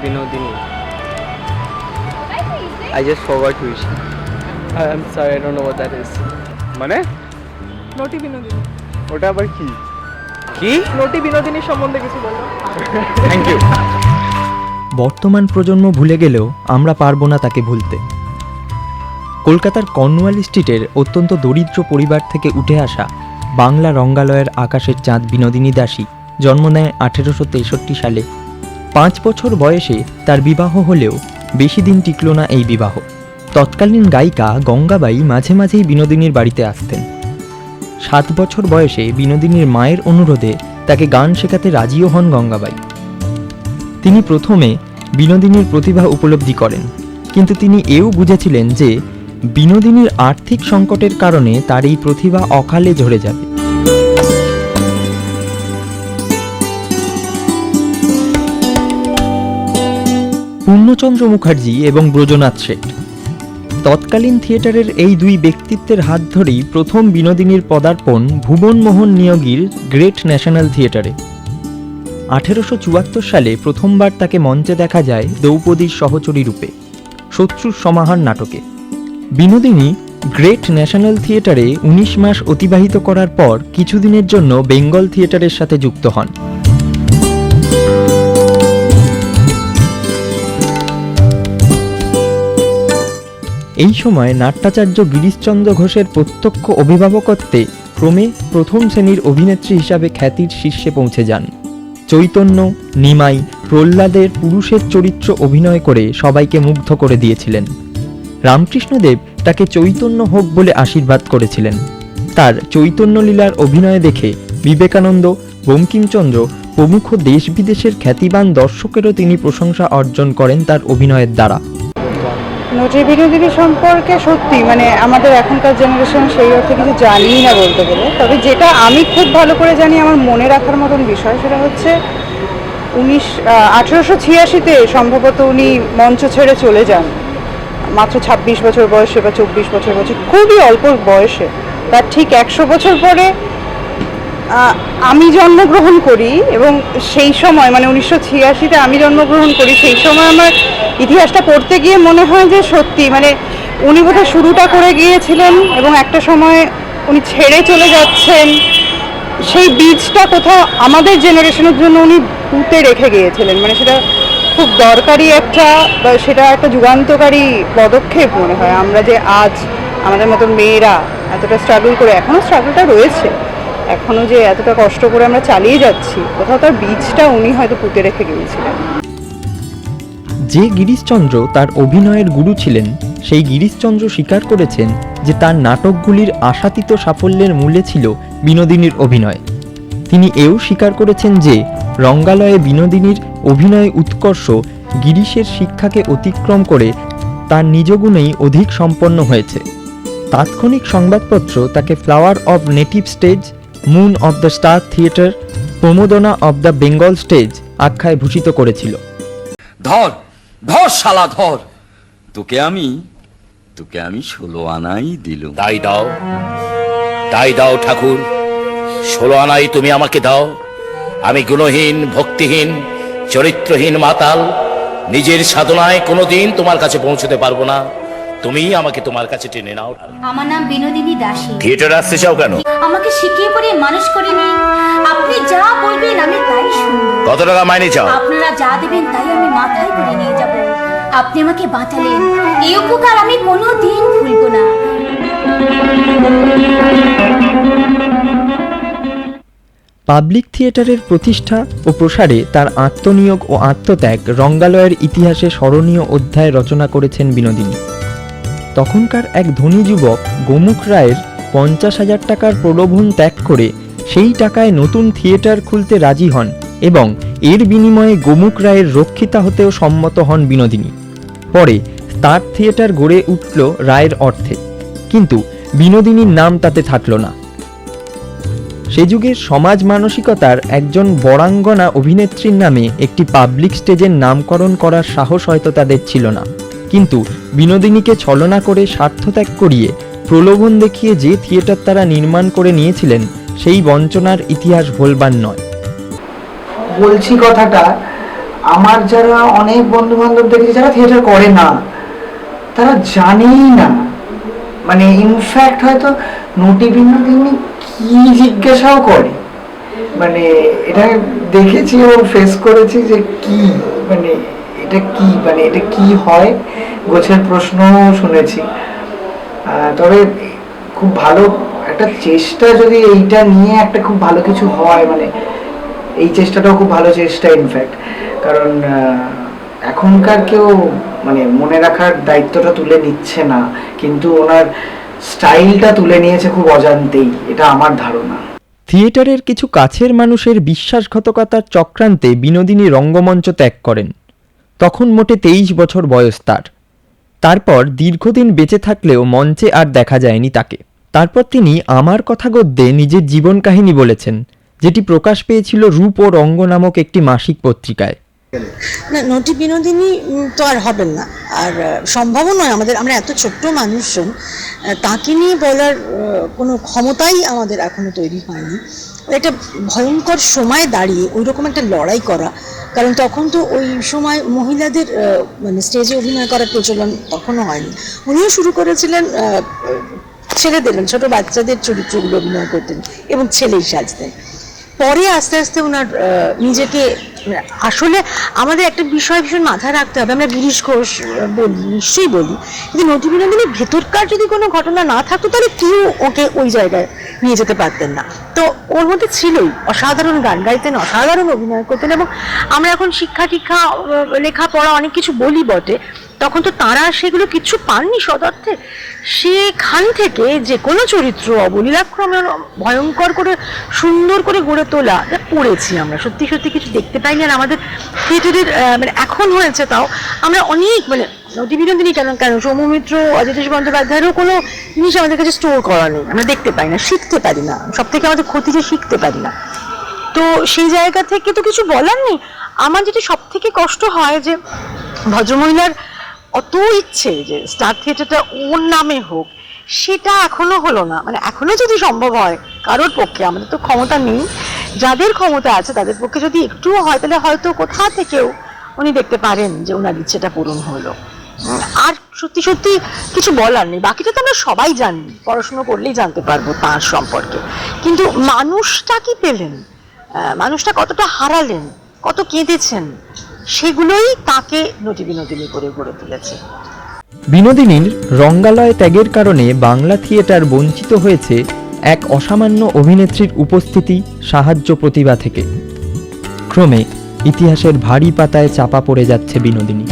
Binodini. I just forgot who is she. I'm sorry, I don't know what that is. মানে নটি বিনোদিনী। ওটা আবার কি? কি? নটি বিনোদিনীর সম্বন্ধে কিছু বলো। Thank you. বর্তমান প্রজন্ম ভুলে গেলেও আমরা পারবো না তাকে ভুলতে। কলকাতার কর্নওয়ালি স্ট্রিটের অত্যন্ত দরিদ্র পরিবার থেকে উঠে আসা বাংলা রঙ্গালয়ের আকাশের চাঁদ বিনোদিনী দাসী জন্ম নেয় 1863 সালে। 5 বছর বয়সে তার বিবাহ হলেও বেশি দিন টিকল না এই বিবাহ। তৎকালীন গায়িকা গঙ্গাবাই মাঝে মাঝেই বিনোদিনীর বাড়িতে আসতেন। 7 বছর বয়সে বিনোদিনীর মায়ের অনুরোধে তাকে গান শেখাতে রাজিও হন গঙ্গাবাই। তিনি প্রথমে বিনোদিনীর প্রতিভা উপলব্ধি করেন, কিন্তু তিনি এও বুঝেছিলেন যে বিনোদিনীর আর্থিক সংকটের কারণে তার এই প্রতিভা অকালে ঝরে যাবে। পূর্ণচন্দ্র মুখার্জি এবং ব্রজনাথ শেঠ, তৎকালীন থিয়েটারের এই দুই ব্যক্তিত্বের হাত ধরেই প্রথম বিনোদিনীর পদার্পণ ভুবনমোহন নিয়োগীর গ্রেট ন্যাশনাল থিয়েটারে। 1874 সালে প্রথমবার তাকে মঞ্চে দেখা যায় দ্রৌপদীর সহচরী রূপে শত্রুর সমাহার নাটকে। বিনোদিনী গ্রেট ন্যাশনাল থিয়েটারে 19 মাস অতিবাহিত করার পর কিছুদিনের জন্য বেঙ্গল থিয়েটারের সাথে যুক্ত হন। এই সময় নাট্যাচার্য গিরিশচন্দ্র ঘোষের প্রত্যক্ষ অভিভাবকত্বে ক্রমে প্রথম শ্রেণীর অভিনেত্রী হিসাবে খ্যাতির শীর্ষে পৌঁছে যান। চৈতন্য, নিমাই, প্রহ্লাদের পুরুষের চরিত্র অভিনয় করে সবাইকে মুগ্ধ করে দিয়েছিলেন। রামকৃষ্ণদেব তাকে চৈতন্য হোক বলে আশীর্বাদ করেছিলেন। তার চৈতন্য লীলার অভিনয় দেখে বিবেকানন্দ, বঙ্কিমচন্দ্র প্রমুখ দেশ বিদেশের খ্যাতিবান দর্শকেরও তিনি প্রশংসা অর্জন করেন তার অভিনয়ের দ্বারা। নটি বিনোদিনী সম্পর্কে সত্যি মানে আমাদের এখনকার জেনারেশন সেই অর্থে কিছু জানিই না বলতে গেলে। তবে যেটা আমি খুব ভালো করে জানি, আমার মনে রাখার মতন বিষয়, সেটা হচ্ছে 1886-তে সম্ভবত উনি মঞ্চ ছেড়ে চলে যান, মাত্র 26 বছর বয়সে বা 24 বছর বয়সে, খুবই অল্প বয়সে। তার ঠিক 100 বছর পরে আমি জন্মগ্রহণ করি, এবং সেই সময় মানে 1986-তে আমি জন্মগ্রহণ করি। সেই সময় আমার ইতিহাসটা পড়তে গিয়ে মনে হয় যে সত্যি মানে উনি বোধহয় শুরুটা করে গিয়েছিলেন এবং একটা সময় উনি ছেড়ে চলে যাচ্ছেন। সেই বীজটা কোথাও আমাদের জেনারেশনের জন্য উনি পুঁতে রেখে গিয়েছিলেন, মানে সেটা খুব দরকারি একটা, বা সেটা একটা যুগান্তকারী পদক্ষেপ মনে হয়। আমরা যে আজ আমাদের মতন মেয়েরা এতটা স্ট্রাগল করে, এখনও স্ট্রাগলটা রয়েছে, এখনও যে এতটা কষ্ট করে আমরা চালিয়ে যাচ্ছি, কোথাও তার বীজটা উনি হয়তো পুঁতে রেখে গিয়েছিলেন। যে গিরিশচন্দ্র তার অভিনয়ের গুরু ছিলেন, সেই গিরিশচন্দ্র স্বীকার করেছেন যে তার নাটকগুলির আশাতীত সাফল্যের মূলে ছিল বিনোদিনীর অভিনয়। তিনি এও স্বীকার করেছেন যে রঙ্গালয়ে বিনোদিনীর অভিনয় উৎকর্ষ গিরিশের শিক্ষাকে অতিক্রম করে তার নিজ গুণেই অধিক সম্পন্ন হয়েছে। তাৎক্ষণিক সংবাদপত্র তাকে flower of native stage, moon of the star theatre, prima donna of the Bengal stage আখ্যায় ভূষিত করেছিল। ধর ধর শালা ধর, তোকে আমি 16 আনাই দিলুম। তাই দাও ঠাকুর, 16 আনাই তুমি আমাকে দাও। আমি গুণহীন, ভক্তিহীন, চরিত্রহীন মাতাল, নিজের সাধনায় কোনোদিন তোমার কাছে পৌঁছতে পারবো না। তুমি আমাকে তোমার কাছে টেনে নাও। আমার নাম বিনোদিনী দাসী। থিয়েটারে আসতে চাও কেন? আমাকে শিখিয়ে পড়ে মানুষ করেনি, আপনি যা বলবেন আমি তাই শুনবো। কত টাকা মাইনে চাও? আপনারা যা দেবেন তাই আমি মাথায় করে নিয়ে যাব। আপনি আমাকে বাঁচালেন, এই উপকার আমি কোনোদিন ভুলবো না। পাবলিক থিয়েটারের প্রতিষ্ঠা ও প্রসারে তার আত্মনিয়োগ ও আত্মত্যাগ রঙ্গালয়ের ইতিহাসে স্মরণীয় অধ্যায় রচনা করেছেন বিনোদিনী। তখনকার এক ধনী যুবক গোমুখ রায়ের 50,000 টাকার প্রলোভন ত্যাগ করে সেই টাকায় নতুন থিয়েটার খুলতে রাজি হন এবং এর বিনিময়ে গোমুখ রায়ের রক্ষিতা হতেও সম্মত হন বিনোদিনী। পরে তার থিয়েটার গড়ে উঠল রায়ের অর্থে, কিন্তু বিনোদিনীর নাম তাতে থাকল না। সে যুগের সমাজ মানসিকতার একজন বরাঙ্গনা অভিনেত্রীর নামে একটি পাবলিক স্টেজের নামকরণ করার সাহস হয়তো তাদের ছিল না, কিন্তু বিনোদিনীকে ছলনা করে স্বার্থত্যাগ করিয়ে প্রলোভন দেখিয়ে যে থিয়েটার তারা নির্মাণ করে নিয়েছিলেন, সেই বঞ্চনার ইতিহাস ভোলবার নয়। বলছি কথাটা আমার যারা অনেক বন্ধু বান্ধব দেখেছি যারা থিয়েটার করে না, তারা জানেই না, মানে ইনফ্যাক্ট হয়তো নটি বিনোদিনী কি জিজ্ঞাসাও করে, মানে এটা দেখেছি ও ফেস করেছি যে কি মানে এটা কি, মানে এটা কি হয়, গোছের প্রশ্ন শুনেছি। তবে খুব ভালো একটা চেষ্টা, যদি এইটা নিয়ে একটা খুব ভালো কিছু হয়, মানে এই চেষ্টাটাও খুব ভালো চেষ্টা ইনফ্যাক্ট, কারণ এখনকার কেউ মানে মনে রাখার দায়িত্বটা তুলে নিচ্ছে না, কিন্তু ওনার স্টাইলটা তুলে নিয়েছে খুব অজান্তেই, এটা আমার ধারণা। থিয়েটারের কিছু কাছের মানুষের বিশ্বাসঘাতকতার চক্রান্তে বিনোদিনী রঙ্গমঞ্চ ত্যাগ করেন। তখন মোটে 23 বছর বয়স তার। তারপর দীর্ঘদিন বেঁচে থাকলেও মঞ্চে আর দেখা যায়নি তাকে। তারপর তিনি আমার কথা গদ্যে নিজের জীবন কাহিনী বলেছেন, যেটি প্রকাশ পেয়েছিল রূপ ও রঙ্গ নামক একটি মাসিক পত্রিকায়। না, নটি বিনোদিনী তো আর হবেন না, আর সম্ভবও নয় আমাদের, আমরা এত ছোট্ট মানুষজন, তাকে নিয়ে বলার কোনো ক্ষমতাই আমাদের এখনো তৈরি হয়নি। একটা ভয়ঙ্কর সময় দাঁড়িয়ে ওই রকম একটা লড়াই করা, কারণ তখন তো ওই সময় মহিলাদের মানে স্টেজে অভিনয় করার প্রচলন তখনও হয়নি। উনিও শুরু করেছিলেন ছেলেদের, ছোট বাচ্চাদের চরিত্রগুলো অভিনয় করতেন এবং ছেলেই সাজতেন। পরে আস্তে আস্তে ওনার নিজেকে, আসলে আমাদের একটা বিষয় ভীষণ মাথায় রাখতে হবে, আমরা গিরিশ ঘোষ বলি, নিশ্চয়ই বলি, কিন্তু নটি বিনোদিনীর ভেতরকার যদি কোনো ঘটনা না থাকতো তাহলে কেউ ওকে ওই জায়গায় নিয়ে যেতে পারতেন না। তো ওর মধ্যে ছিলই, অসাধারণ গান গাইতেন, অসাধারণ অভিনয় করতেন, এবং আমরা এখন শিক্ষা টিক্ষা লেখাপড়া অনেক কিছু বলি বটে, তখন তো তারা সেগুলো কিছু পাননি সদর্থে। সেখান থেকে যে কোনো চরিত্র অবলীলাক্রমে ভয়ঙ্কর করে সুন্দর করে গড়ে তোলা পড়েছি আমরা, সত্যি সত্যি কিছু দেখতে পাইনি। আর আমাদের থিয়েটারের মানে এখন হয়েছে, তাও আমরা অনেক মানে নটি বিনোদিনী কেন সৌমিত্র, অজিতেশ বন্দ্যোপাধ্যায়েরও কোনো জিনিস আমাদের কাছে স্টোর করা নেই, আমরা দেখতে পাই না, শিখতে পারি না, সব থেকে আমাদের ক্ষতি যে শিখতে পারি না। তো সেই জায়গা থেকে তো কিছু বলার নেই। আমার যেটা সব থেকে কষ্ট হয় যে ভদ্রমহিলার অত ইচ্ছে যে স্টার থিয়েটারটা ওর নামে হোক, সেটা এখনো হলো না। মানে এখনো যদি সম্ভব হয় কারোর পক্ষে, আমাদের তো ক্ষমতা নেই, যাদের ক্ষমতা আছে তাদের পক্ষে যদি একটুও হয়, তাহলে হয়তো কোথা থেকেও উনি দেখতে পারেন যে ওনার ইচ্ছেটা পূরণ হলো। আর সত্যি সত্যি কিছু বলার নেই, বাকিটা তো আমরা সবাই জানি, পড়াশুনো করলেই জানতে পারবো তার সম্পর্কে। কিন্তু মানুষটা কি পেলেন, মানুষটা কতটা হারালেন, কত কেঁদেছেন, সেগুলোই তাকে নটি বিনোদিনী করে গড়ে তুলেছে। বিনোদিনীর রঙ্গালয় ত্যাগের কারণে বাংলা থিয়েটার বঞ্চিত হয়েছে এক অসামান্য অভিনেত্রীর উপস্থিতি, সাহায্য, প্রতিভা থেকে। ক্রমে ইতিহাসের ভারী পাতায় চাপা পড়ে যাচ্ছে বিনোদিনী।